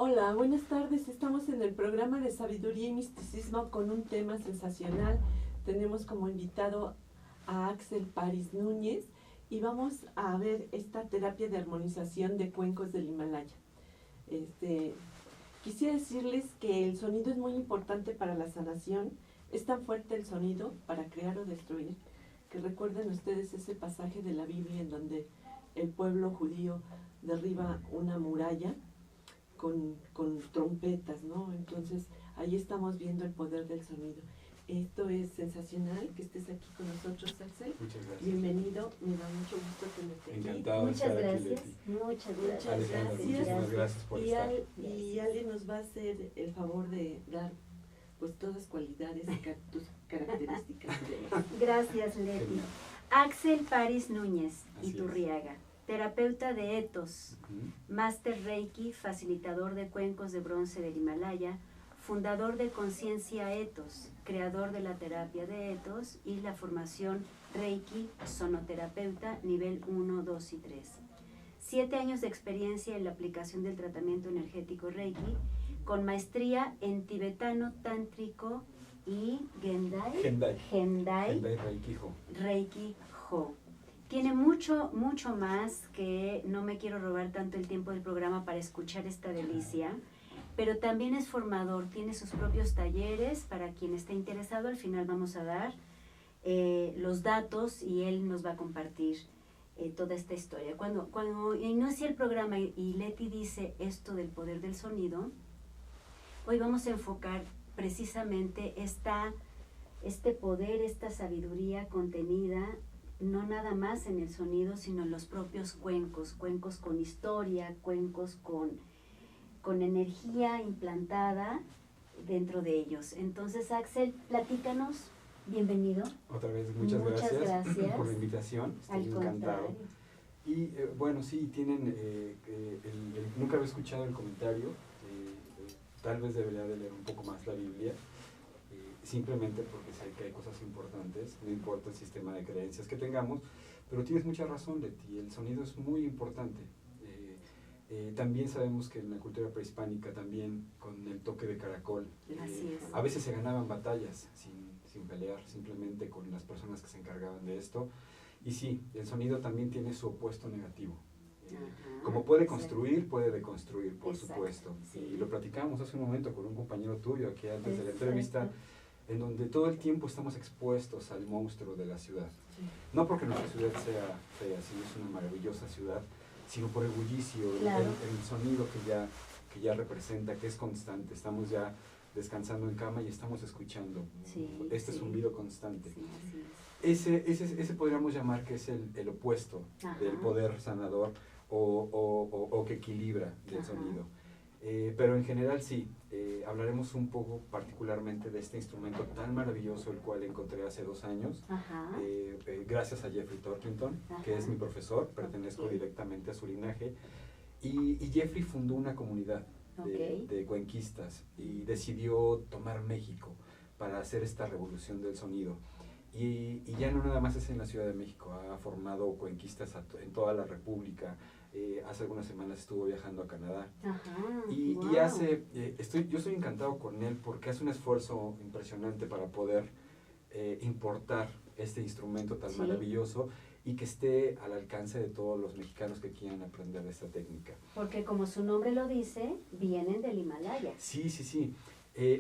Hola, buenas tardes. Estamos en el programa de Sabiduría y Misticismo con un tema sensacional. Tenemos como invitado a Axel París Núñez y vamos a ver esta terapia de armonización de cuencos del Himalaya. Quisiera decirles que el sonido es muy importante para la sanación. Es tan fuerte el sonido para crear o destruir que recuerden ustedes ese pasaje de la Biblia en donde el pueblo judío derriba una muralla con trompetas, ¿no? Entonces, ahí estamos viendo el poder del sonido. Esto es sensacional que estés aquí con nosotros, Axel. Muchas gracias. Bienvenido, me da mucho gusto tenerte aquí. Encantado de estar aquí, Leti. Muchas gracias. Muchísimas gracias por estar. Y Ale nos va a hacer el favor de dar pues todas las cualidades y tus características. Gracias, Leti. Axel París Núñez, Así Iturriaga, terapeuta de Ethos, máster Reiki, facilitador de cuencos de bronce del Himalaya, fundador de Conciencia Ethos, creador de la terapia de Ethos y la formación Reiki, sonoterapeuta nivel 1, 2 y 3. 7 años de experiencia en la aplicación del tratamiento energético Reiki, con maestría en tibetano, tántrico y Gendai Reiki Ho. Tiene mucho más que no me quiero robar tanto el tiempo del programa para escuchar esta delicia, pero también es formador, tiene sus propios talleres para quien esté interesado. Al final vamos a dar los datos y él nos va a compartir toda esta historia. Cuando inicia el programa y Leti dice esto del poder del sonido, hoy vamos a enfocar precisamente este poder, esta sabiduría contenida no nada más en el sonido, sino en los propios cuencos con historia, cuencos con energía implantada dentro de ellos. Entonces, Axel, platícanos, bienvenido. Otra vez, muchas gracias por la invitación, estoy encantado. Y bueno, sí, tienen, nunca había escuchado el comentario, tal vez debería de leer un poco más la Biblia, simplemente porque sé que hay cosas importantes, no importa el sistema de creencias que tengamos, pero tienes mucha razón, Leti, el sonido es muy importante. También sabemos que en la cultura prehispánica también con el toque de caracol, a veces se ganaban batallas sin pelear, simplemente con las personas que se encargaban de esto. Y sí, el sonido también tiene su opuesto negativo. Como puede construir, puede deconstruir, por supuesto. Sí. Y lo platicábamos hace un momento con un compañero tuyo aquí antes de la entrevista, en donde todo el tiempo estamos expuestos al monstruo de la ciudad. Sí. No porque nuestra ciudad sea fea, sino es una maravillosa ciudad, sino por el bullicio, el sonido que ya representa, que es constante. Estamos ya descansando en cama y estamos escuchando este zumbido constante. Sí, ese podríamos llamar que es el opuesto del poder sanador o que equilibra del sonido. Pero en general sí, hablaremos un poco particularmente de este instrumento tan maravilloso, el cual encontré hace 2 años, gracias a Jeffrey Torkington, que es mi profesor, pertenezco directamente a su linaje, y Jeffrey fundó una comunidad de cuenquistas y decidió tomar México para hacer esta revolución del sonido. Y ya no nada más es en la Ciudad de México, ha formado cuenquistas en toda la República. Hace algunas semanas estuvo viajando a Canadá. Y yo estoy encantado con él porque hace un esfuerzo impresionante para poder importar este instrumento tan maravilloso y que esté al alcance de todos los mexicanos que quieran aprender esta técnica. Porque como su nombre lo dice, vienen del Himalaya. Sí.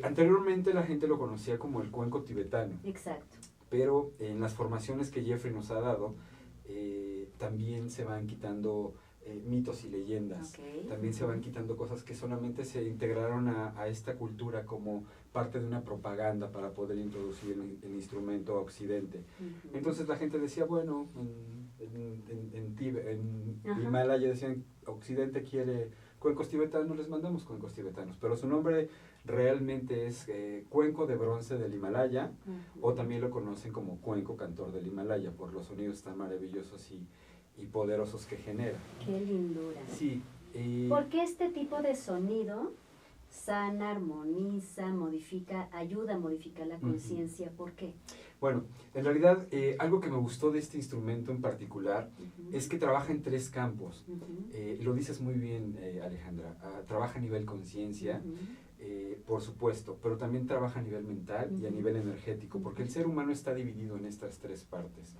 Anteriormente la gente lo conocía como el cuenco tibetano. Exacto. Pero en las formaciones que Jeffrey nos ha dado, también se van quitando mitos y leyendas. También se van quitando cosas que solamente se integraron a esta cultura como parte de una propaganda para poder introducir el instrumento a Occidente. Entonces la gente decía, bueno, en Himalaya decían, Occidente quiere cuencos tibetanos, les mandamos cuencos tibetanos, pero su nombre realmente es cuenco de bronce del Himalaya, o también lo conocen como cuenco cantor del Himalaya, por los sonidos tan maravillosos y poderosos que genera. ¡Qué lindura! Sí. ¿Por qué este tipo de sonido sana, armoniza, modifica, ayuda a modificar la conciencia. ¿Por qué? Bueno, en realidad algo que me gustó de este instrumento en particular es que trabaja en 3 campos. Lo dices muy bien, Alejandra. Trabaja a nivel conciencia, por supuesto, pero también trabaja a nivel mental y a nivel energético, porque el ser humano está dividido en estas 3 partes.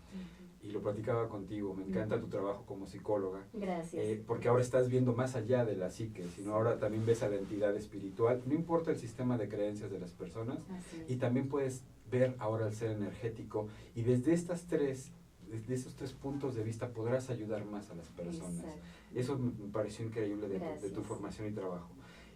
Y lo platicaba contigo, me encanta tu trabajo como psicóloga. Gracias. Porque ahora estás viendo más allá de la psique, sino ahora también ves a la entidad espiritual, no importa el sistema de creencias de las personas, y también puedes ver ahora el ser energético, y desde esos 3 puntos de vista podrás ayudar más a las personas. Exacto. Eso me pareció increíble de tu formación y trabajo.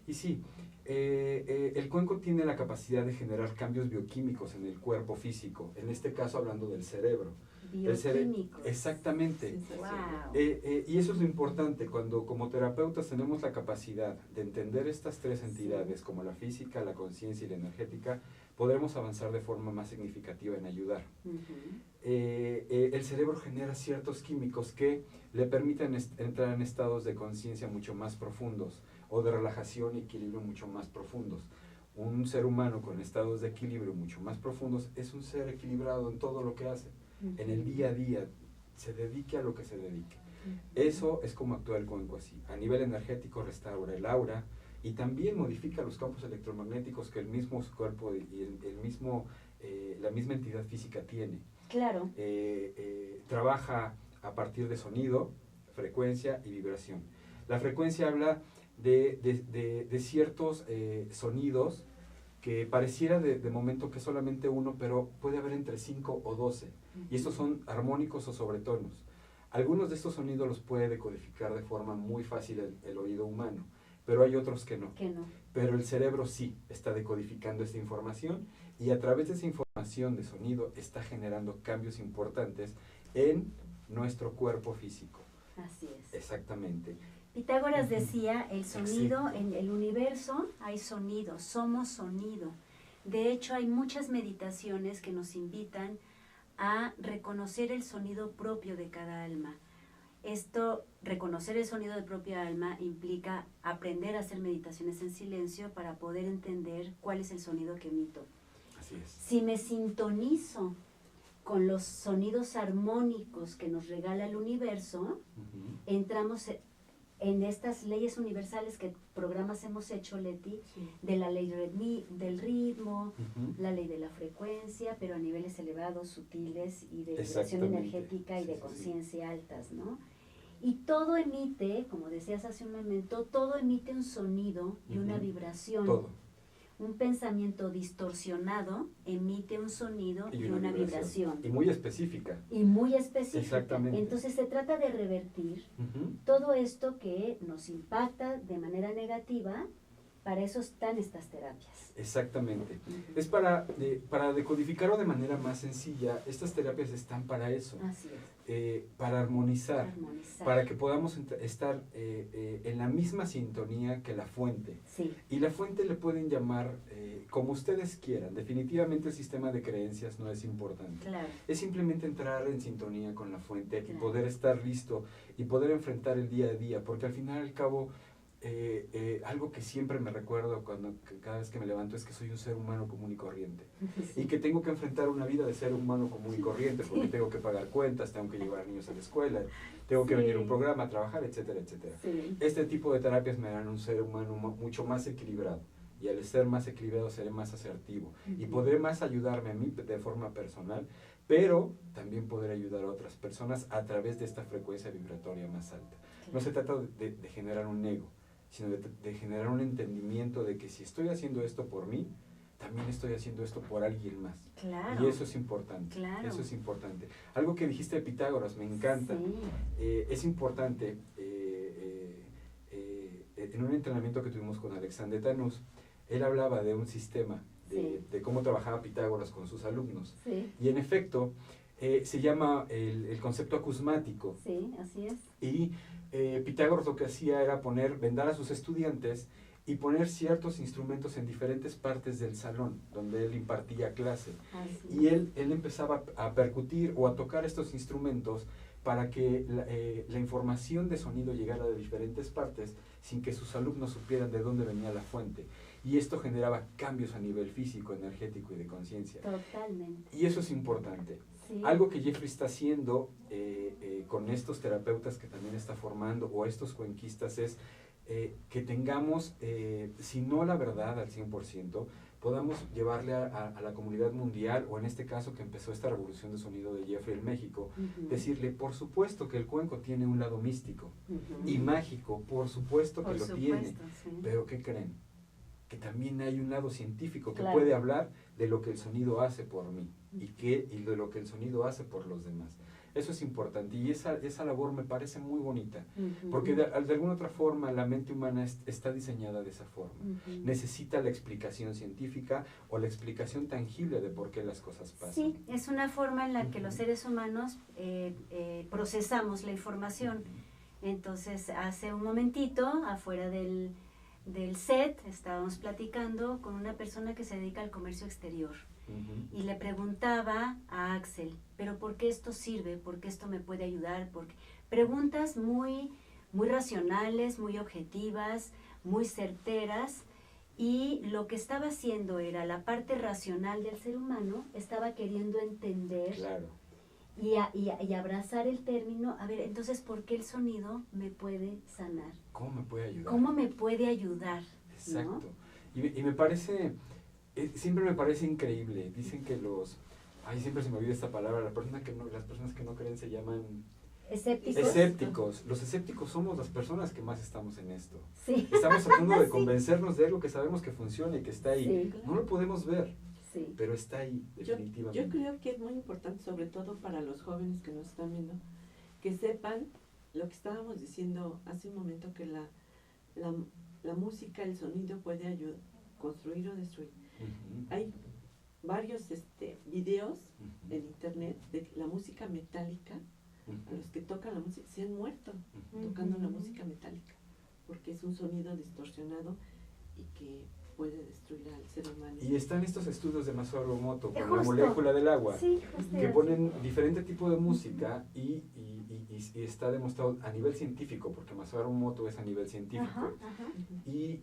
Y sí, el cuenco tiene la capacidad de generar cambios bioquímicos en el cuerpo físico, en este caso hablando del cerebro. Bioquímicos. Exactamente. Wow. Y eso es lo importante, cuando como terapeutas tenemos la capacidad de entender estas 3 entidades, como la física, la conciencia y la energética, podremos avanzar de forma más significativa en ayudar. El cerebro genera ciertos químicos que le permiten entrar en estados de conciencia mucho más profundos, o de relajación y equilibrio mucho más profundos. Un ser humano con estados de equilibrio mucho más profundos es un ser equilibrado en todo lo que hace. En el día a día, se dedique a lo que se dedique. Eso es como actúa el cuenco así. A nivel energético restaura el aura y también modifica los campos electromagnéticos que el mismo cuerpo y la misma entidad física tiene. Claro. Trabaja a partir de sonido, frecuencia y vibración. La frecuencia habla de ciertos sonidos que pareciera de momento que solamente uno, pero puede haber entre 5 o 12. Y estos son armónicos o sobretonos. Algunos de estos sonidos los puede decodificar de forma muy fácil el oído humano, pero hay otros que no. Pero el cerebro sí está decodificando esta información y a través de esa información de sonido está generando cambios importantes en nuestro cuerpo físico. Así es. Exactamente. Pitágoras decía, el sonido, en el universo hay sonido, somos sonido. De hecho, hay muchas meditaciones que nos invitan a reconocer el sonido propio de cada alma. Reconocer el sonido del propio alma implica aprender a hacer meditaciones en silencio para poder entender cuál es el sonido que emito. Así es. Si me sintonizo con los sonidos armónicos que nos regala el universo, entramos en estas leyes universales que programas hemos hecho, Leti, de la ley del ritmo, la ley de la frecuencia, pero a niveles elevados, sutiles y de vibración energética y de conciencia altas, ¿no? Y todo emite, como decías hace un momento, todo emite un sonido y una vibración. Todo. Un pensamiento distorsionado emite un sonido y una vibración. Y muy específica. Y muy específica. Exactamente. Entonces se trata de revertir todo esto que nos impacta de manera negativa. Para eso están estas terapias. Exactamente. Es para decodificarlo de manera más sencilla, estas terapias están para eso. Así es. Para armonizar, para que podamos estar en la misma sintonía que la fuente. Sí. Y la fuente le pueden llamar como ustedes quieran. Definitivamente el sistema de creencias no es importante. Claro. Es simplemente entrar en sintonía con la fuente y poder estar listo y poder enfrentar el día a día, porque al final y al cabo algo que siempre me recuerdo cada vez que me levanto es que soy un ser humano común y corriente y que tengo que enfrentar una vida de ser humano común y corriente porque tengo que pagar cuentas, tengo que llevar niños a la escuela, tengo que venir a un programa a trabajar, etcétera, etcétera. Este tipo de terapias me dan un ser humano mucho más equilibrado y al ser más equilibrado seré más asertivo y podré más ayudarme a mí de forma personal, pero también poder ayudar a otras personas a través de esta frecuencia vibratoria más alta. No se trata de generar un ego, sino de generar un entendimiento de que si estoy haciendo esto por mí, también estoy haciendo esto por alguien más. Claro. Y eso es importante. Claro. Eso es importante. Algo que dijiste de Pitágoras, me encanta. Es importante, en un entrenamiento que tuvimos con Alexander Tanús, él hablaba de un sistema, de cómo trabajaba Pitágoras con sus alumnos. Y en efecto, se llama el concepto acusmático. Sí, así es. Y Pitágoras lo que hacía era vendar a sus estudiantes y poner ciertos instrumentos en diferentes partes del salón donde él impartía clase. Y él empezaba a percutir o a tocar estos instrumentos para que la información de sonido llegara de diferentes partes sin que sus alumnos supieran de dónde venía la fuente. y esto generaba cambios a nivel físico, energético y de conciencia. Totalmente. Y eso es importante. Sí. Algo que Jeffrey está haciendo con estos terapeutas que también está formando, o estos cuenquistas, es que tengamos, si no la verdad al 100%, podamos llevarle a la comunidad mundial, o en este caso que empezó esta revolución de sonido de Jeffrey en México, decirle, por supuesto que el cuenco tiene un lado místico y mágico, por supuesto que lo tiene, sí. pero ¿qué creen? Que también hay un lado científico que Claro. puede hablar de lo que el sonido hace por mí y de lo que el sonido hace por los demás. Eso es importante, y esa labor me parece muy bonita, porque de alguna otra forma la mente humana está diseñada de esa forma. Necesita la explicación científica o la explicación tangible de por qué las cosas pasan. Sí, es una forma en la que los seres humanos procesamos la información. Entonces, hace un momentito, afuera del set, estábamos platicando con una persona que se dedica al comercio exterior. Y le preguntaba a Axel, ¿pero por qué esto sirve? ¿Por qué esto me puede ayudar? Porque preguntas muy, muy racionales, muy objetivas, muy certeras, y lo que estaba haciendo era la parte racional del ser humano, estaba queriendo entender. Claro. Y abrazar el término, a ver, entonces, ¿por qué el sonido me puede sanar? ¿Cómo me puede ayudar? ¿Cómo me puede ayudar? Exacto. ¿No? Y me parece, siempre me parece increíble. Dicen que siempre se me olvida esta palabra, las personas que no creen se llaman escépticos. Los escépticos somos las personas que más estamos en esto. Sí. Estamos tratando de Sí. convencernos de algo que sabemos que funciona y que está ahí. Sí, claro. No lo podemos ver, Sí. pero está ahí, definitivamente. Yo creo que es muy importante, sobre todo para los jóvenes que nos están viendo, que sepan lo que estábamos diciendo hace un momento, que la música, el sonido puede ayudar, construir o destruir. Hay varios videos en internet de la música metálica. A los que tocan la música se han muerto tocando la música metálica, porque es un sonido distorsionado y que puede destruir al ser humano. Y están estos estudios de Masaru Emoto con la Justo. molécula del agua, Sí, justo que así. ponen diferente tipo de música y está demostrado a nivel científico, porque Masaru Emoto es a nivel científico, Ajá. y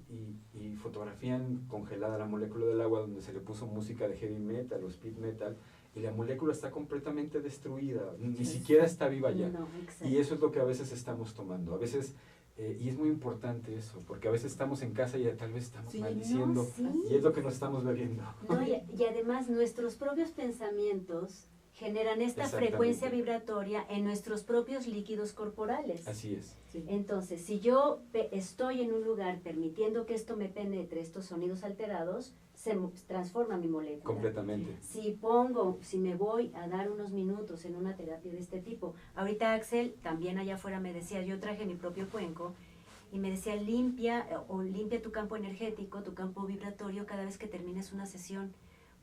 fotografían congelada la molécula del agua, donde se le puso música de heavy metal o speed metal, y la molécula está completamente destruida, ni siquiera está viva ya. No, exacto. Y eso es lo que a veces estamos tomando. A veces, y es muy importante eso, porque a veces estamos en casa y tal vez estamos maldiciendo, no, sí. y es lo que nos estamos bebiendo. No, y además nuestros propios pensamientos generan esta Exactamente. frecuencia vibratoria en nuestros propios líquidos corporales. Así es. Sí. Entonces, si yo estoy en un lugar permitiendo que esto me penetre, estos sonidos alterados, se transforma mi molécula. Completamente. Si me voy a dar unos minutos en una terapia de este tipo, ahorita Axel también allá afuera me decía, yo traje mi propio cuenco, y me decía, limpia tu campo energético, tu campo vibratorio cada vez que termines una sesión,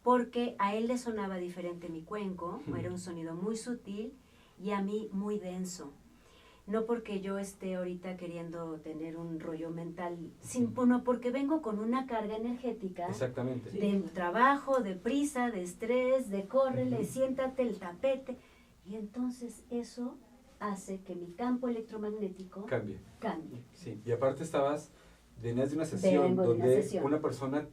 porque a él le sonaba diferente mi cuenco, era un sonido muy sutil, y a mí muy denso. No porque yo esté ahorita queriendo tener un rollo mental, sino porque vengo con una carga energética. Exactamente. De trabajo, de prisa, de estrés, de córrele, siéntate, el tapete. Y entonces eso hace que mi campo electromagnético Cambie. cambie. Sí. Y aparte venías de una sesión Vengo de una donde sesión. una persona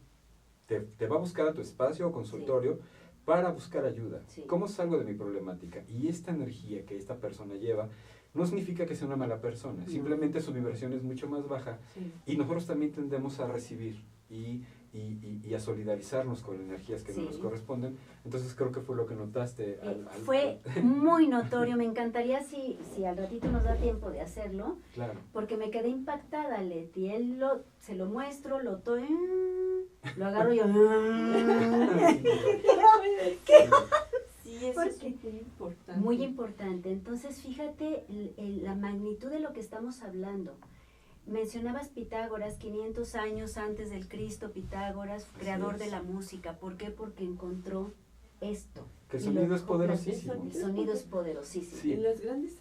te va a buscar a tu espacio o consultorio para buscar ayuda. Sí. ¿Cómo salgo de mi problemática? Y esta energía que esta persona lleva no significa que sea una mala persona, simplemente su vibración es mucho más baja, Sí. y nosotros también tendemos a recibir y a solidarizarnos con energías que no nos corresponden. Entonces creo que fue lo que notaste. Fue muy notorio, me encantaría si al ratito nos da tiempo de hacerlo, Claro. porque me quedé impactada, Leti. Se lo muestro, lo agarro y yo... Sí, eso es muy importante. Muy importante. Entonces, fíjate la magnitud de lo que estamos hablando. Mencionabas Pitágoras, 500 años antes del Cristo, Pitágoras, creador de la música. ¿Por qué? Porque encontró esto. Que el sonido es poderosísimo. El sonido es poderosísimo. Sí. En las grandes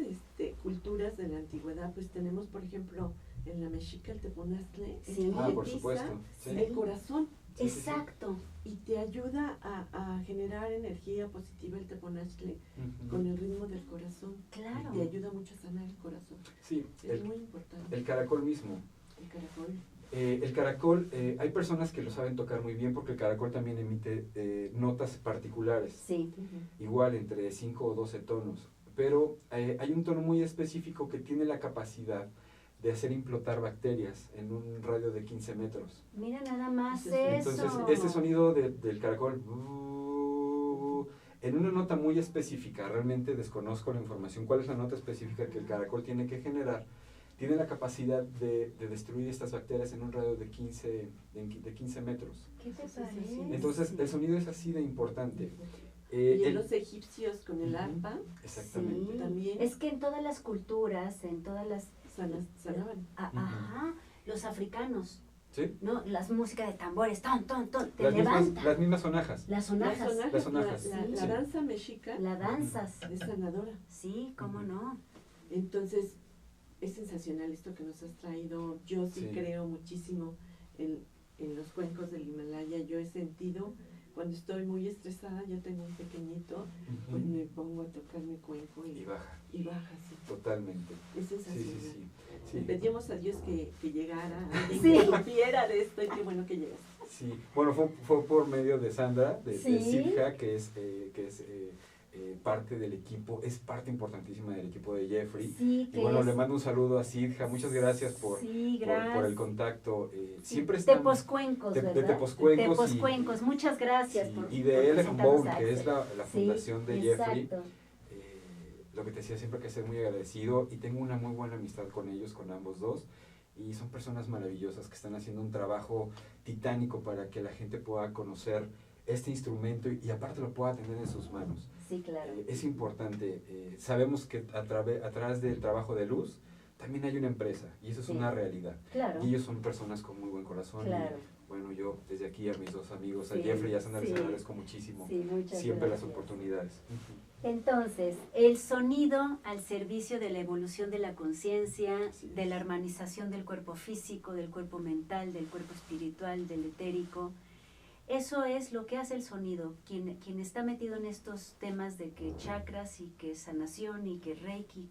culturas de la antigüedad, pues tenemos, por ejemplo, en la mexica el teponaztle, Sí. Por supuesto. Sí. el corazón, Sí, sí, sí. Exacto. y te ayuda a generar energía positiva el teponaztle Ujú. con el ritmo del corazón. Claro. Te ayuda mucho a sanar el corazón. Sí, Es muy importante. el caracol mismo. El caracol. El caracol, hay personas que lo saben tocar muy bien porque el caracol también emite notas particulares. Sí. Igual entre 5 o 12 tonos. Pero hay un tono muy específico que tiene la capacidad de hacer implotar bacterias en un radio de 15 metros. Mira nada más Entonces, eso. este sonido del caracol, en una nota muy específica, realmente desconozco la información, cuál es la nota específica que el caracol tiene que generar, tiene la capacidad de destruir estas bacterias en un radio de 15 metros. ¿Qué te parece? Entonces, el sonido es así de importante. Y los egipcios con el arpa. Exactamente. Sí. También. Es que en todas las culturas, en todas las... Sanaban. Ajá, los africanos. ¿Sí? ¿No? Las músicas de tambores, ton, te Las levanta. mismas sonajas. Las sonajas. Las sonajas, La sí. danza mexica La danzas. es sanadora. Sí, cómo no. Entonces, es sensacional esto que nos has traído. Yo sí creo muchísimo en los cuencos del Himalaya. Yo he sentido, cuando estoy muy estresada, yo tengo un pequeñito, pues me pongo a tocar mi cuenco y baja, sí. Totalmente. Es sensacional. Sí. Pedíamos a Dios que llegara, alguien Sí. que supiera de esto, y qué bueno que llegaste. Sí, bueno, fue por medio de Sandra, de Sí. Sidja, que es parte del equipo, es parte importantísima del equipo de Jeffrey. Sí, y bueno, le mando un saludo a Sidja, muchas gracias por el contacto. Siempre estamos... Tepozcuencos, ¿verdad? De Tepozcuencos. Tepozcuencos, muchas gracias. Sí, y de Elephant Bowl, que es la fundación de Jeffrey. Exacto. Lo que te decía, siempre hay que ser muy agradecido y tengo una muy buena amistad con ellos, con ambos dos, y son personas maravillosas que están haciendo un trabajo titánico para que la gente pueda conocer este instrumento y aparte lo pueda tener en sus manos. Sí, claro. Es importante, sabemos que a través del trabajo de Luz también hay una empresa y eso es una realidad. Claro. Y ellos son personas con muy buen corazón. Claro. Y, bueno, yo desde aquí a mis dos amigos, a Jeffrey y a Sandra, les agradezco muchísimo siempre las oportunidades. Entonces, el sonido al servicio de la evolución de la conciencia, de la armonización del cuerpo físico, del cuerpo mental, del cuerpo espiritual, del etérico. Eso es lo que hace el sonido. Quien está metido en estos temas de que chakras y que sanación y que reiki,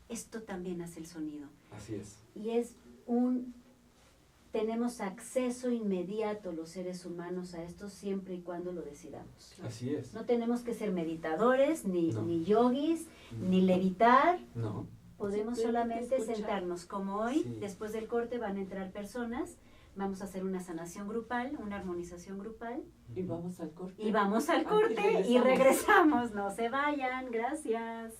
esto también hace el sonido. Así es. Y tenemos acceso inmediato los seres humanos a esto siempre y cuando lo decidamos. Así es. No tenemos que ser meditadores, ni yogis, ni levitar. No. Podemos solamente sentarnos como hoy. Después del corte van a entrar personas. Vamos a hacer una sanación grupal, una armonización grupal. Y vamos al corte. Y regresamos. No se vayan. Gracias.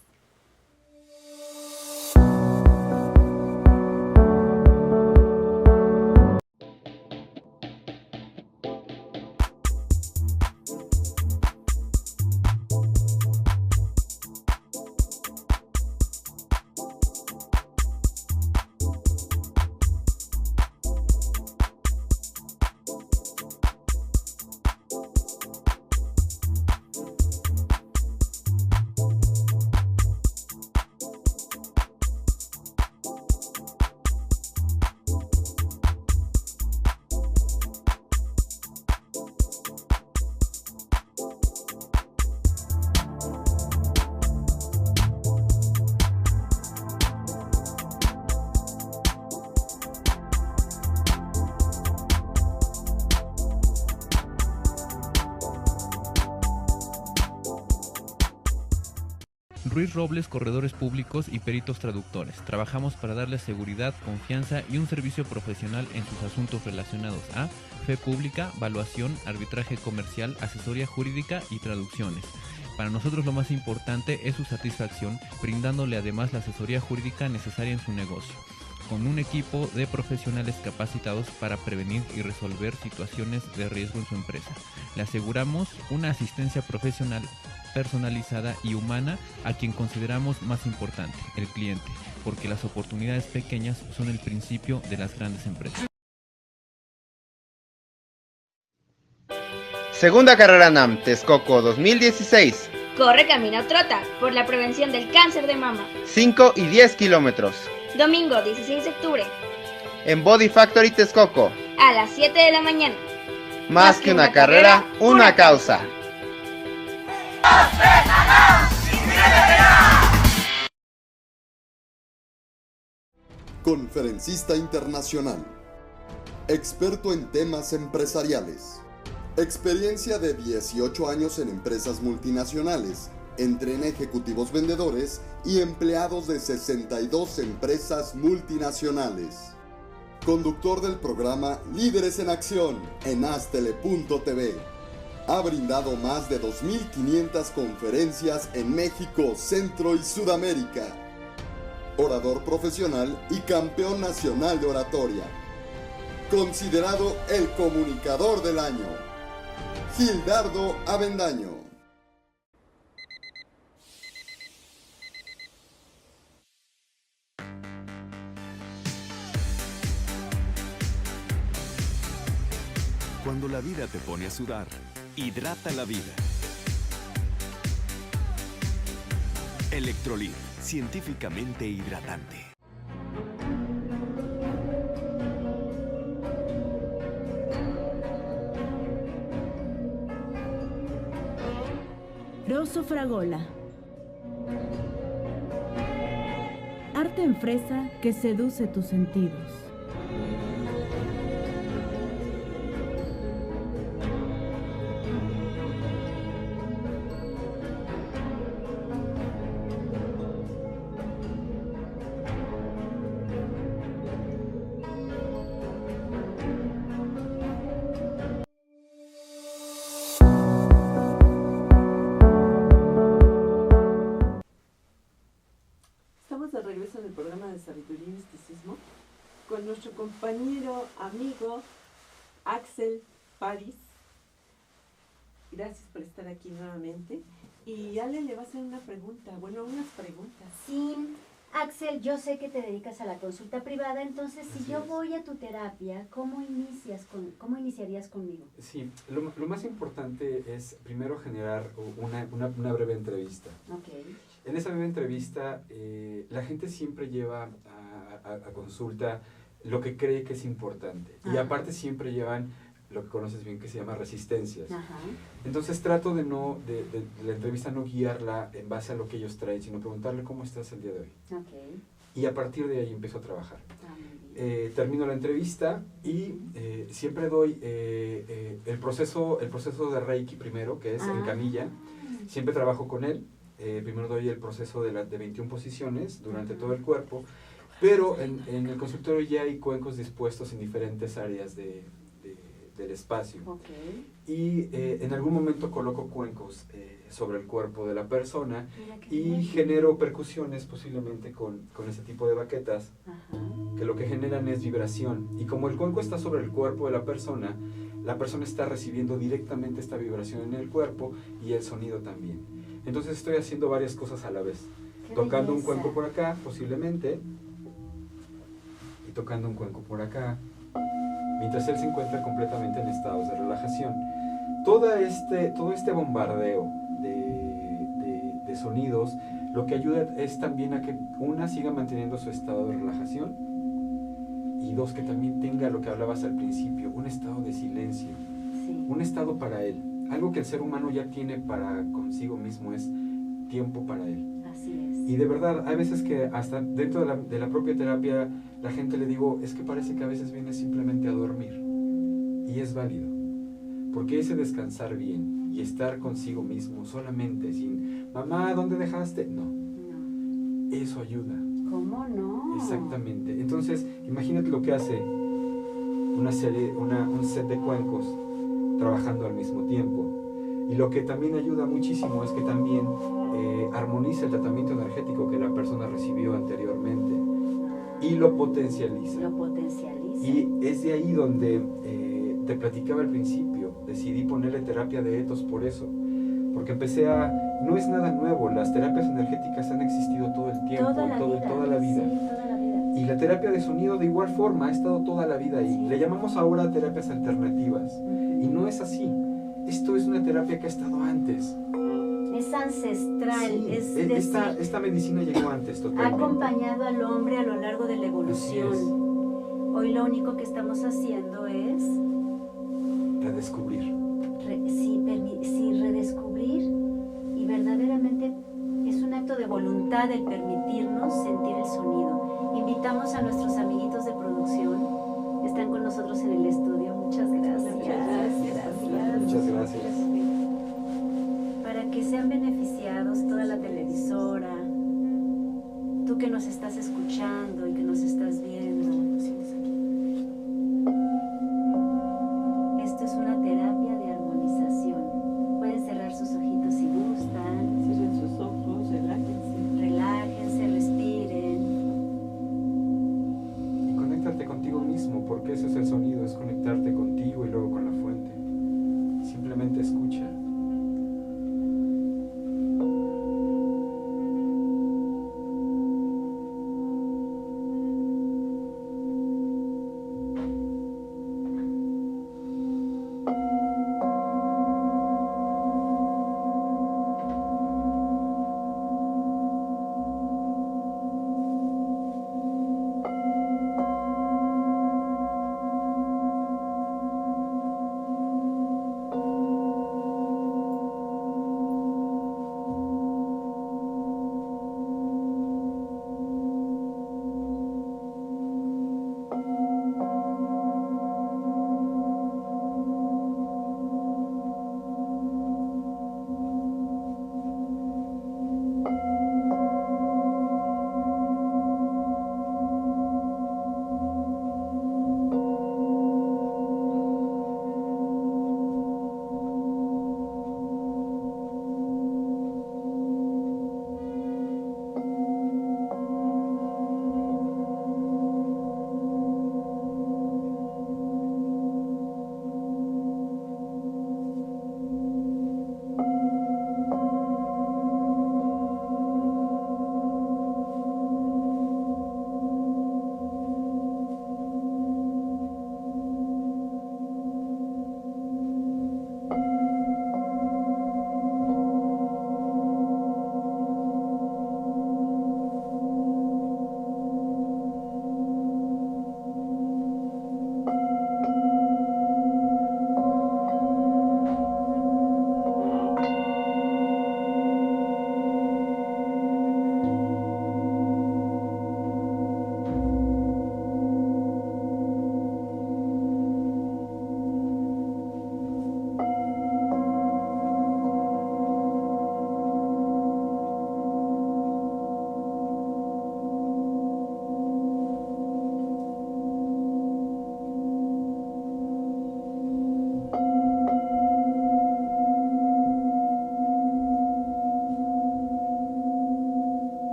Ruiz Robles, corredores públicos y peritos traductores. Trabajamos para darles seguridad, confianza y un servicio profesional en sus asuntos relacionados a fe pública, valuación, arbitraje comercial, asesoría jurídica y traducciones. Para nosotros lo más importante es su satisfacción, brindándole además la asesoría jurídica necesaria en su negocio, con un equipo de profesionales capacitados para prevenir y resolver situaciones de riesgo en su empresa. Le aseguramos una asistencia profesional personalizada y humana a quien consideramos más importante, el cliente, porque las oportunidades pequeñas son el principio de las grandes empresas. Segunda carrera NAM Texcoco 2016. Corre, camina, trota por la prevención del cáncer de mama. 5 y 10 kilómetros. Domingo 16 de octubre. En Body Factory Texcoco. A las 7 de la mañana. Más que una carrera, una causa. Conferencista internacional. experto en temas empresariales. Experiencia de 18 años en empresas multinacionales. Entrena ejecutivos vendedores y empleados de 62 empresas multinacionales. Conductor del programa Líderes en Acción en Astele.tv. Ha brindado más de 2.500 conferencias en México, Centro y Sudamérica. Orador profesional y campeón nacional de oratoria. Considerado el comunicador del año. Gildardo Avendaño. Cuando la vida te pone a sudar, hidrata la vida. Electrolit, científicamente hidratante. Rosso Fragola. Arte en fresa que seduce tus sentidos. Del programa de Sabiduría y Misticismo con nuestro compañero, amigo Axel París. Gracias por estar aquí nuevamente. Y Ale le va a hacer una pregunta, bueno, unas preguntas. Sí, Axel, yo sé que te dedicas a la consulta privada, entonces si yo voy a tu terapia, ¿cómo iniciarías conmigo? Sí, lo más importante es primero generar una breve entrevista. Okay. En esa breve entrevista, la gente siempre lleva a consulta lo que cree que es importante. Ajá. Y aparte siempre llevan lo que conoces bien que se llama resistencias. Ajá. Entonces trato de la entrevista no guiarla en base a lo que ellos traen, sino preguntarle cómo estás el día de hoy. Okay. Y a partir de ahí empiezo a trabajar. Termino la entrevista y siempre doy el proceso de Reiki primero, que es en camilla. Siempre trabajo con él. Primero doy el proceso de 21 posiciones durante todo el cuerpo, pero en el consultorio ya hay cuencos dispuestos en diferentes áreas del espacio. Okay. Y en algún momento coloco cuencos sobre el cuerpo de la persona y genero percusiones posiblemente con ese tipo de baquetas. Ajá. Que lo que generan es vibración. Y como el cuenco está sobre el cuerpo de la persona está recibiendo directamente esta vibración en el cuerpo y el sonido también. Entonces estoy haciendo varias cosas a la vez. Tocando un cuenco por acá, posiblemente, y tocando un cuenco por acá, mientras él se encuentra completamente en estados de relajación. Todo este bombardeo de sonidos, lo que ayuda es también a que una siga manteniendo su estado de relajación y dos, que también tenga lo que hablabas al principio, un estado de silencio, sí. Un estado para él. Algo que el ser humano ya tiene para consigo mismo es tiempo para él. Así es. Y de verdad, hay veces que hasta dentro de la propia terapia, la gente le digo, es que parece que a veces viene simplemente a dormir. Y es válido. Porque ese descansar bien y estar consigo mismo solamente sin, mamá, ¿dónde dejaste? No. Eso ayuda. ¿Cómo no? Exactamente. Entonces, imagínate lo que hace un set de cuencos trabajando al mismo tiempo. Y lo que también ayuda muchísimo es que también armoniza el tratamiento energético que la persona recibió anteriormente y lo potencializa. Y es de ahí donde te platicaba al principio, decidí ponerle terapia de ethos por eso, porque no es nada nuevo, las terapias energéticas han existido todo el tiempo, toda la vida. Sí, toda la vida. Y la terapia de sonido de igual forma ha estado toda la vida ahí. Sí. Le llamamos ahora terapias alternativas. Y no es así. Esto es una terapia que ha estado antes. Es ancestral. Sí, esta medicina llegó antes totalmente. Ha acompañado al hombre a lo largo de la evolución. Hoy lo único que estamos haciendo es redescubrir. Redescubrir, y verdaderamente es un acto de voluntad el permitirnos sentir el sonido. Invitamos a nuestros amiguitos de producción. están con nosotros en el estudio. Muchas gracias. Muchas gracias. Para que sean beneficiados toda la televisora, tú que nos estás escuchando y que nos estás viendo. Esto es una terapia de armonización. Pueden cerrar sus ojitos si gustan. Cierren sus ojos, relájense. Relájense, respiren. Y conéctate contigo mismo, porque ese es el sonido, es conectarte contigo y luego con la fuente. Simplemente escucha.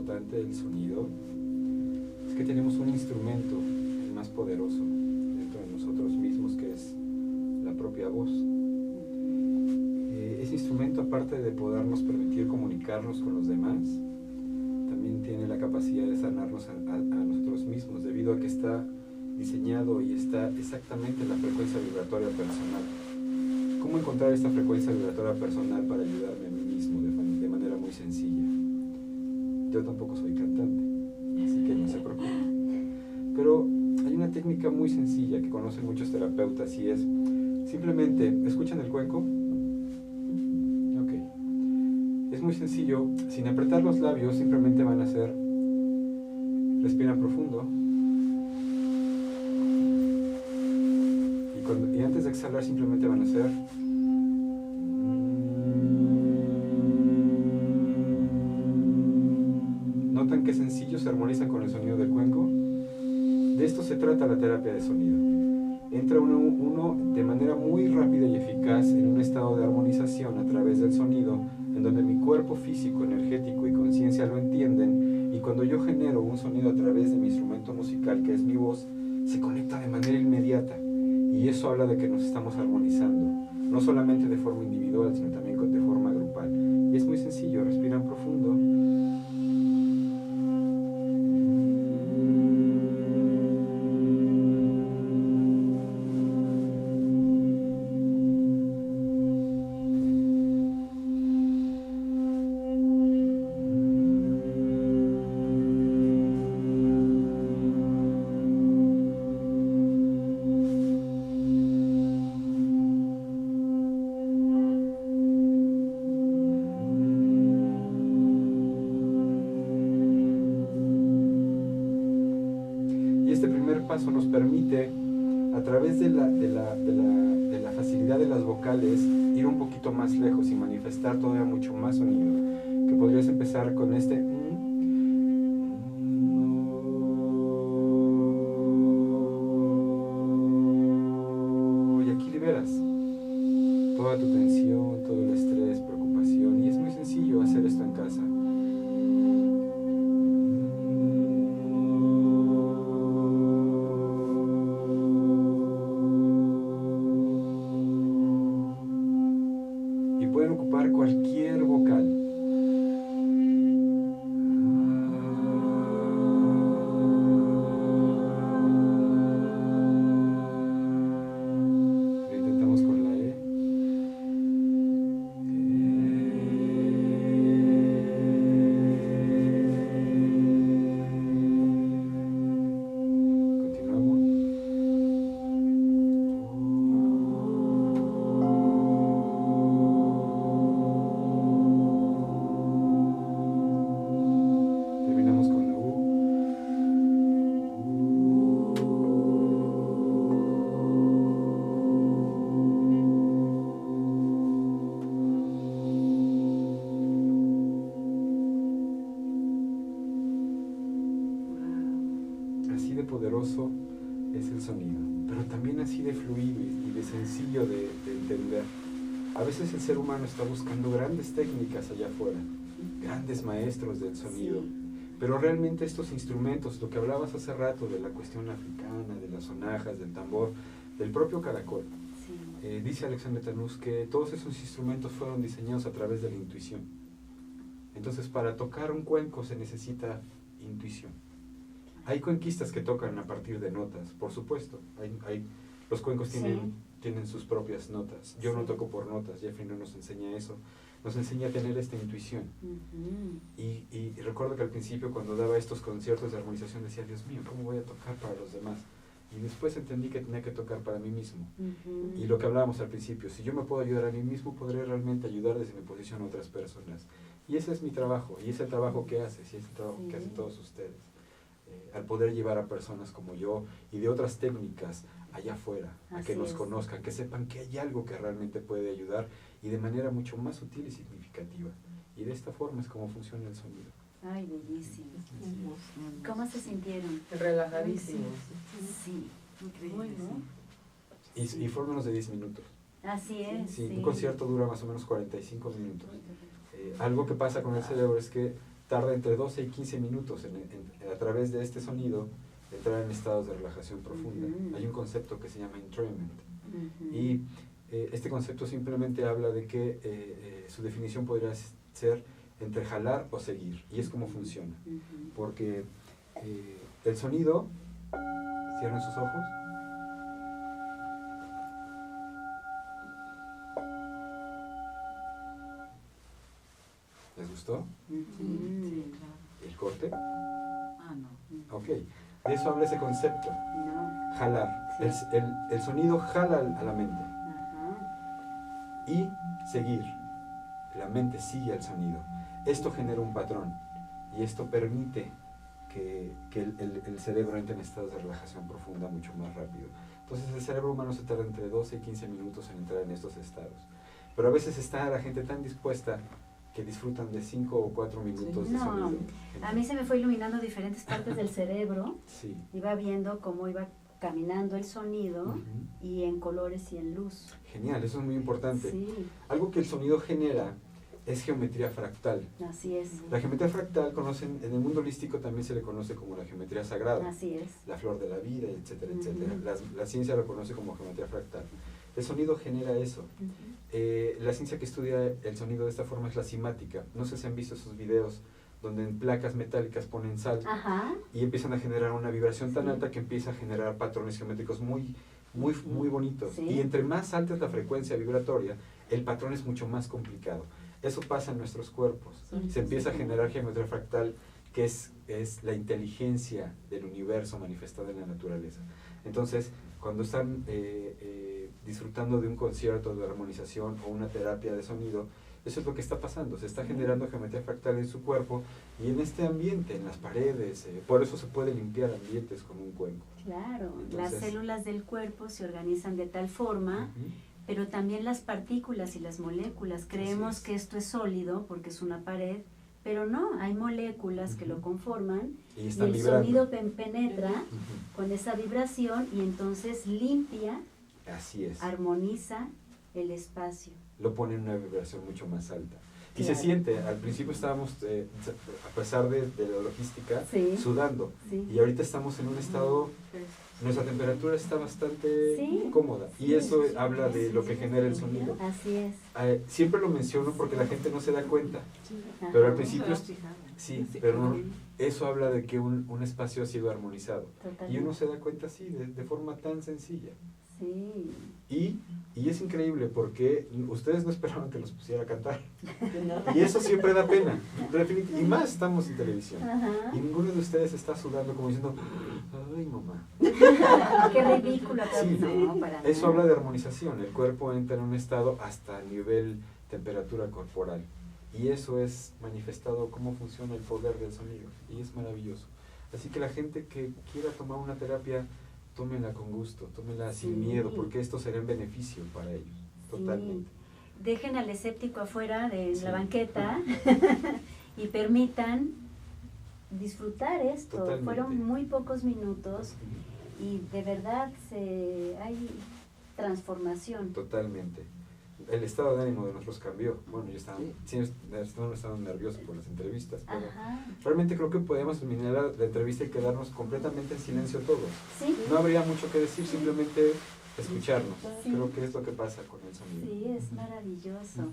importante del sonido es que tenemos un instrumento, el más poderoso dentro de nosotros mismos, que es la propia voz. Ese instrumento, aparte de podernos permitir comunicarnos con los demás, también tiene la capacidad de sanarnos a nosotros mismos, debido a que está diseñado y está exactamente en la frecuencia vibratoria personal. ¿Cómo encontrar esta frecuencia vibratoria personal para ayudarme a mí mismo de manera muy sencilla? Yo tampoco soy cantante, así que no se preocupen. Pero hay una técnica muy sencilla que conocen muchos terapeutas y es simplemente, ¿escuchan el cuenco? Ok. Es muy sencillo, sin apretar los labios, simplemente van a hacer, respiran profundo. Y antes de exhalar simplemente van a hacer. ¿Notan qué sencillo se armonizan con el sonido del cuenco? De esto se trata la terapia de sonido. Entra uno de manera muy rápida y eficaz en un estado de armonización a través del sonido, en donde mi cuerpo físico, energético y conciencia lo entienden, y cuando yo genero un sonido a través de mi instrumento musical, que es mi voz, se conecta de manera inmediata. Y eso habla de que nos estamos armonizando, no solamente de forma individual, sino también de forma grupal. Y es muy sencillo, respiran profundo. Paso nos permite, a través de la facilidad de las vocales, ir un poquito más lejos y manifestar todavía mucho más sonido, que podrías empezar con este y aquí liberas toda tu tensión, todo el estrés, preocupación, y es muy sencillo hacer esto en casa. Cualquier vocal. Lo intentamos con la E. Continuamos. Así de poderoso es el sonido, pero también así de fluido y de sencillo de entender. A veces el ser humano está buscando grandes técnicas allá afuera, grandes maestros del sonido, pero realmente estos instrumentos, lo que hablabas hace rato de la cuestión africana, de las sonajas, del tambor, del propio caracol, dice Alexandre Tanús que todos esos instrumentos fueron diseñados a través de la intuición. Entonces, para tocar un cuenco se necesita intuición. Hay cuenquistas que tocan a partir de notas, por supuesto. Los cuencos tienen sus propias notas. Yo no toco por notas, Jeffrey no nos enseña eso. Nos enseña a tener esta intuición. Y recuerdo que al principio, cuando daba estos conciertos de armonización, decía, Dios mío, ¿cómo voy a tocar para los demás? Y después entendí que tenía que tocar para mí mismo. Y lo que hablábamos al principio, si yo me puedo ayudar a mí mismo, podré realmente ayudar desde mi posición a otras personas. Y ese es mi trabajo, y ese es el trabajo que haces, y ese es el trabajo que hacen todos ustedes. Al poder llevar a personas como yo y de otras técnicas allá afuera, a que nos conozcan, que sepan que hay algo que realmente puede ayudar y de manera mucho más sutil y significativa. Y de esta forma es como funciona el sonido. Ay, bellísimo. ¿Cómo se sintieron? Relajadísimos. Sí, increíble. Y fue menos de 10 minutos. Así es. Sí, un concierto dura más o menos 45 minutos. Algo que pasa con el cerebro es que tarda entre 12 y 15 minutos a través de este sonido entrar en estados de relajación profunda. Hay un concepto que se llama entrainment. Y este concepto simplemente habla de que su definición podría ser entre jalar o seguir. Y es como funciona. Porque el sonido, cierren sus ojos. ¿Les gustó? Sí, claro. ¿El corte? No. Ok, de eso habla ese concepto. No. Jalar. Sí. El sonido jala a la mente. Y seguir. La mente sigue al sonido. Esto genera un patrón. Y esto permite que el cerebro entre en estados de relajación profunda mucho más rápido. Entonces el cerebro humano se tarda entre 12 y 15 minutos en entrar en estos estados. Pero a veces está la gente tan dispuesta que disfrutan de 5 o 4 minutos de sonido. A mí se me fue iluminando diferentes partes del cerebro. Sí. Iba viendo cómo iba caminando el sonido y en colores y en luz. Genial, eso es muy importante. Sí. Algo que el sonido genera es geometría fractal. Así es. La geometría fractal en el mundo holístico también se le conoce como la geometría sagrada. Así es. La flor de la vida, etcétera, etcétera. La ciencia lo conoce como geometría fractal. El sonido genera eso. La ciencia que estudia el sonido de esta forma es la cimática. No sé si han visto esos videos donde en placas metálicas ponen sal y empiezan a generar una vibración tan alta que empieza a generar patrones geométricos muy bonitos. Sí. Y entre más alta es la frecuencia vibratoria, el patrón es mucho más complicado. Eso pasa en nuestros cuerpos. Se empieza a generar geometría fractal, que es la inteligencia del universo manifestada en la naturaleza. Entonces, cuando están disfrutando de un concierto de armonización o una terapia de sonido, eso es lo que está pasando. Se está generando geometría fractal en su cuerpo y en este ambiente, en las paredes. Por eso se puede limpiar ambientes con un cuenco. Claro, entonces, las células del cuerpo se organizan de tal forma, pero también las partículas y las moléculas. Creemos que esto es sólido porque es una pared, pero no, hay moléculas que lo conforman y el vibrando. sonido penetra con esa vibración y entonces limpia, así es, armoniza el espacio. Lo pone en una vibración mucho más alta. Y Claro. se siente, al principio estábamos, a pesar de la logística, sudando. Y ahorita estamos en un estado, nuestra temperatura está bastante cómoda. Y eso habla de lo que genera el sonido. Así es. Siempre lo menciono porque la gente no se da cuenta. Pero al principio, pero eso habla de que un espacio ha sido armonizado. Totalmente. Y uno se da cuenta así, de forma tan sencilla. Sí. Y es increíble porque ustedes no esperaban que los pusiera a cantar. Y eso siempre da pena. Y más estamos en televisión. Y ninguno de ustedes está sudando como diciendo, ay mamá. Qué ridículo. Sí, no, para eso nada. habla de armonización. El cuerpo entra en un estado hasta el nivel temperatura corporal. Y eso es manifestado cómo funciona el poder del sonido. Y es maravilloso. Así que la gente que quiera tomar una terapia, tómenla con gusto, tómenla sin miedo, porque esto será en beneficio para ellos, totalmente. Dejen al escéptico afuera de la banqueta y permitan disfrutar esto. Totalmente. Fueron muy pocos minutos y de verdad hay transformación. Totalmente. El estado de ánimo de nosotros cambió. Bueno, yo estaba nervioso por las entrevistas, pero realmente creo que podemos terminar la entrevista y quedarnos completamente en silencio todos. No habría mucho que decir, simplemente escucharnos. Creo que es lo que pasa con el sonido. Sí, es maravilloso.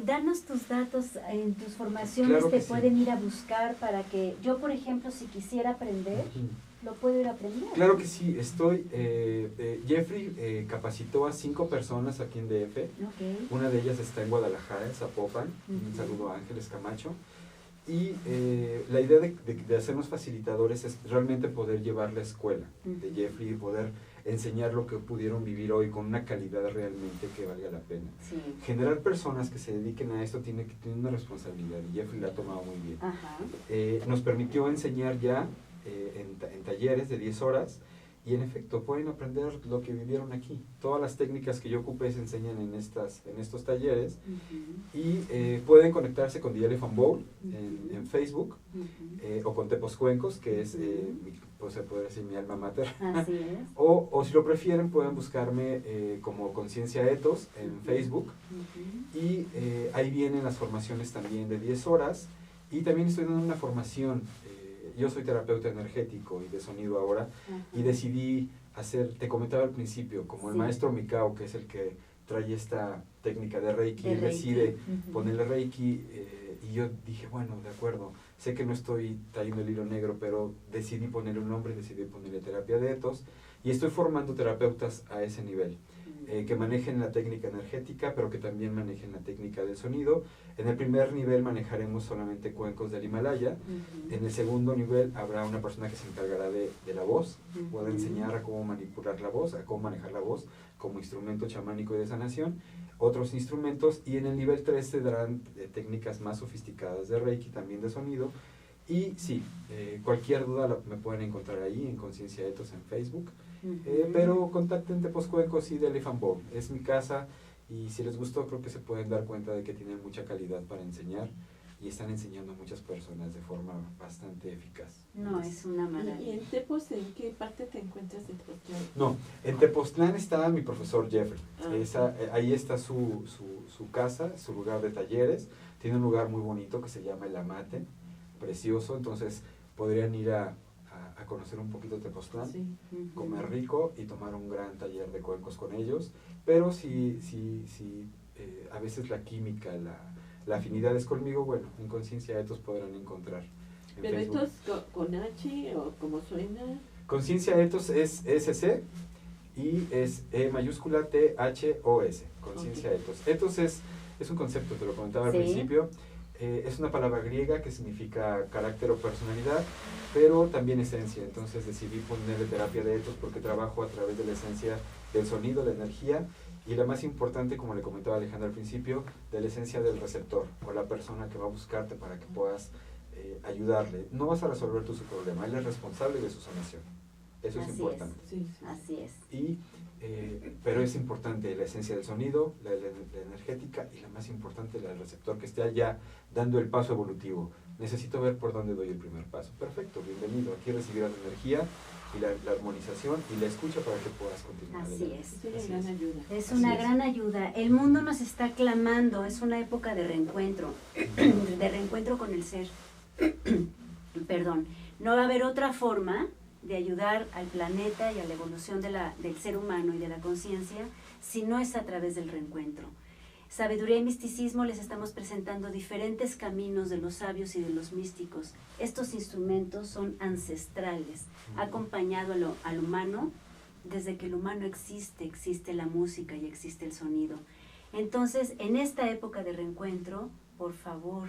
Danos tus datos, en tus formaciones Claro que te pueden ir a buscar para que yo, por ejemplo, si quisiera aprender, lo puedo ir a aprender. Claro que sí, Jeffrey capacitó a 5 personas aquí en DF. Una de ellas está en Guadalajara, en Zapopan. Un saludo a Ángeles Camacho. Y la idea de hacernos facilitadores es realmente poder llevar la escuela de Jeffrey y poder enseñar lo que pudieron vivir hoy con una calidad realmente que valga la pena. Generar personas que se dediquen a esto tiene una responsabilidad y Jeffrey la ha tomado muy bien. Nos permitió enseñar ya en talleres de 10 horas y en efecto pueden aprender lo que vivieron aquí. Todas las técnicas que yo ocupé se enseñan en estos talleres y pueden conectarse con The Elephant Bowl en Facebook o con Tepos Cuencos, que es, pues se puede decir, mi alma mater. Así es. O si lo prefieren pueden buscarme como Conciencia Ethos en Facebook y ahí vienen las formaciones también de 10 horas. Y también estoy dando una formación, yo soy terapeuta energético y de sonido ahora, y decidí te comentaba al principio, como el maestro Mikao, que es el que trae esta técnica de Reiki, él decide ponerle Reiki, y yo dije, bueno, de acuerdo, sé que no estoy trayendo el hilo negro, pero decidí ponerle un nombre, decidí ponerle terapia de ethos, y estoy formando terapeutas a ese nivel, que manejen la técnica energética, pero que también manejen la técnica del sonido. En el primer nivel manejaremos solamente cuencos del Himalaya. En el segundo nivel habrá una persona que se encargará de la voz, puede enseñar a cómo manipular la voz, a cómo manejar la voz como instrumento chamánico y de sanación, otros instrumentos, y en el nivel 3 se darán técnicas más sofisticadas de Reiki, también de sonido. Y sí, cualquier duda me pueden encontrar ahí en Conciencia Ethos en Facebook, pero contacten Tepos Cuencos y de Elephant Bowl, es mi casa, y si les gustó creo que se pueden dar cuenta de que tienen mucha calidad para enseñar y están enseñando a muchas personas de forma bastante eficaz. No, es una maravilla. ¿Y en Tepos en qué parte te encuentras de Tepoztlán? No, en Tepoztlán está mi profesor Jeffrey. Ahí está su casa, su lugar de talleres. Tiene un lugar muy bonito que se llama El Amate, precioso, entonces podrían ir a conocer un poquito Tepoztlán, comer rico y tomar un gran taller de cuencos con ellos, pero si a veces la química, la afinidad es conmigo, bueno, en Conciencia Ethos podrán encontrar en ¿Pero Facebook. Ethos con H o como suena? Conciencia Ethos es SC y es E mayúscula THOS, Conciencia Ethos. Ethos es un concepto, te lo comentaba al principio. Es una palabra griega que significa carácter o personalidad, pero también esencia. Entonces decidí ponerle terapia de ethos porque trabajo a través de la esencia del sonido, la energía, y la más importante, como le comentaba Alejandra al principio, de la esencia del receptor o la persona que va a buscarte para que puedas ayudarle. No vas a resolver tú su problema, él es responsable de su sanación. Eso es importante. Así es. Pero es importante la esencia del sonido, la energética, y la más importante, la del receptor, que esté allá dando el paso evolutivo. Necesito ver por dónde doy el primer paso. Perfecto, bienvenido. Aquí recibirás la energía y la armonización y la escucha para que puedas continuar. Así es. Es una gran ayuda. Es una gran ayuda. El mundo nos está clamando, es una época de reencuentro, de reencuentro con el ser. Perdón. No va a haber otra forma de ayudar al planeta y a la evolución del ser humano y de la conciencia si no es a través del reencuentro. Sabiduría y misticismo les estamos presentando diferentes caminos de los sabios y de los místicos. Estos instrumentos son ancestrales, ha acompañado al humano desde que el humano existe la música y existe el sonido. Entonces, en esta época de reencuentro, por favor,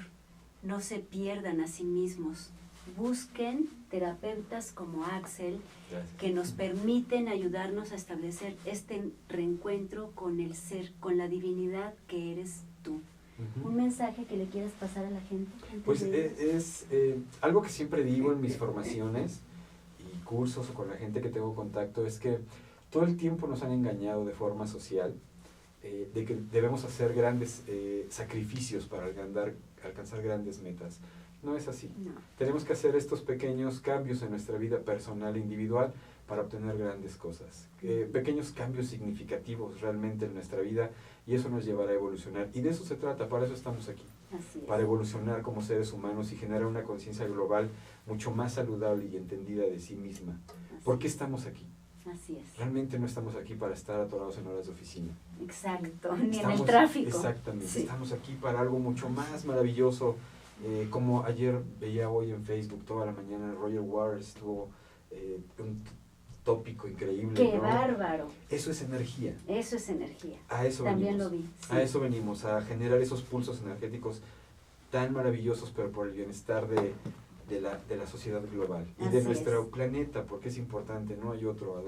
no se pierdan a sí mismos. Busquen terapeutas como Axel, que nos permiten ayudarnos a establecer este reencuentro con el ser, con la divinidad que eres tú. ¿Un mensaje que le quieras pasar a la gente? Pues es algo que siempre digo en mis formaciones y cursos o con la gente que tengo contacto, es que todo el tiempo nos han engañado de forma social, de que debemos hacer grandes sacrificios para alcanzar grandes metas. No es así. No. Tenemos que hacer estos pequeños cambios en nuestra vida personal e individual para obtener grandes cosas. Pequeños cambios significativos realmente en nuestra vida, y eso nos llevará a evolucionar. Y de eso se trata, para eso estamos aquí. Para evolucionar como seres humanos y generar una conciencia global mucho más saludable y entendida de sí misma. ¿Por qué estamos aquí? Así es. Realmente no estamos aquí para estar atorados en horas de oficina. Exacto, ni en el tráfico. Exactamente, estamos aquí para algo mucho más maravilloso. Como ayer veía hoy en Facebook toda la mañana, Roger Waters tuvo un tópico increíble. ¡Qué bárbaro! Eso es energía. Eso es energía. A eso también venimos. Lo vi. Sí. A eso venimos, a generar esos pulsos energéticos tan maravillosos, pero por el bienestar de la sociedad global y de nuestro planeta, porque es importante, no hay otro a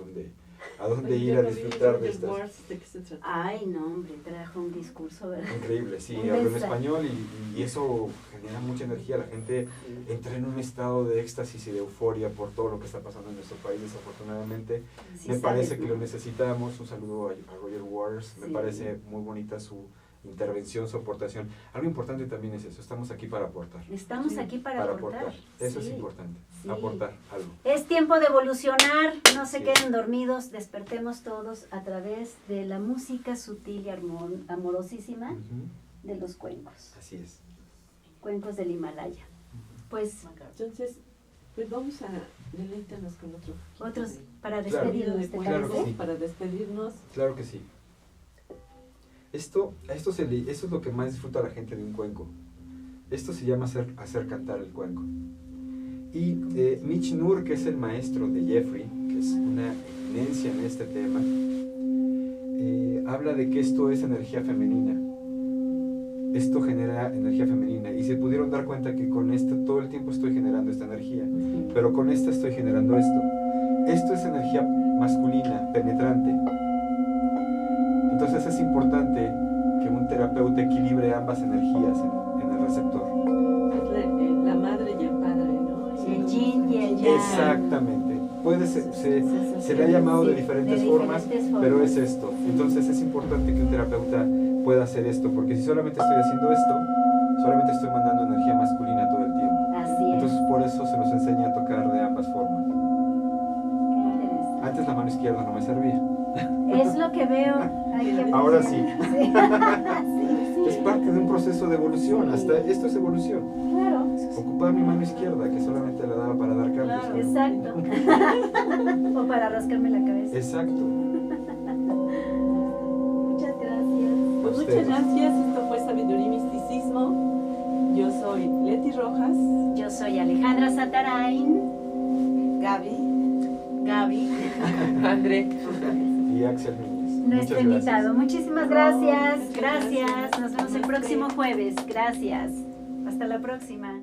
dónde ir a disfrutar de estas. Ay, no, hombre, trajo un discurso, ¿verdad? Increíble, sí, habló en español y eso genera mucha energía. La gente entra en un estado de éxtasis y de euforia por todo lo que está pasando en nuestro país, desafortunadamente. Sí, me parece que lo necesitamos. Un saludo a Roger Waters, me parece muy bonita su intervención, su aportación. Algo importante también es eso, estamos aquí para aportar. Estamos aquí para aportar. Eso es importante, aportar algo. Es tiempo de evolucionar, no se queden dormidos, despertemos todos a través de la música sutil y amorosísima de los cuencos. Así es. Cuencos del Himalaya. Pues entonces, pues vamos a deleítanos con otros para despedirnos, ¿te claro parece? que sí. Para despedirnos. Claro que sí. Esto es lo que más disfruta la gente de un cuenco. Esto se llama hacer cantar el cuenco. Y Mitch Nur, que es el maestro de Jeffrey, que es una eminencia en este tema, habla de que esto es energía femenina. Esto genera energía femenina. Y se pudieron dar cuenta que con esto todo el tiempo estoy generando esta energía, pero con esta estoy generando esto. Esto es energía masculina, penetrante. Entonces es importante que un terapeuta equilibre ambas energías en el receptor. Es la madre y el padre, ¿no? El yin y el yang. Exactamente. Se le ha llamado de diferentes formas, pero es esto. Entonces es importante que un terapeuta pueda hacer esto, porque si solamente estoy haciendo esto, solamente estoy mandando energía masculina todo el tiempo. Así es. Entonces por eso se nos enseña a tocar de ambas formas. Qué interesante. Antes la mano izquierda no me servía. Es lo que veo. Ahora sí. Sí. Es parte de un proceso de evolución. Hasta esto es evolución. Claro. Ocupar mi mano izquierda, que solamente la daba para dar cambios. Claro, exacto. O para rascarme la cabeza. Exacto. Muchas gracias. Pues muchas gracias. Esto fue Sabiduría y Misticismo. Yo soy Leti Rojas. Yo soy Alejandra Satarain. Gaby. André. Y Axel Núñez. Nuestro invitado. Muchísimas gracias. Gracias. Nos vemos el próximo jueves. Gracias. Hasta la próxima.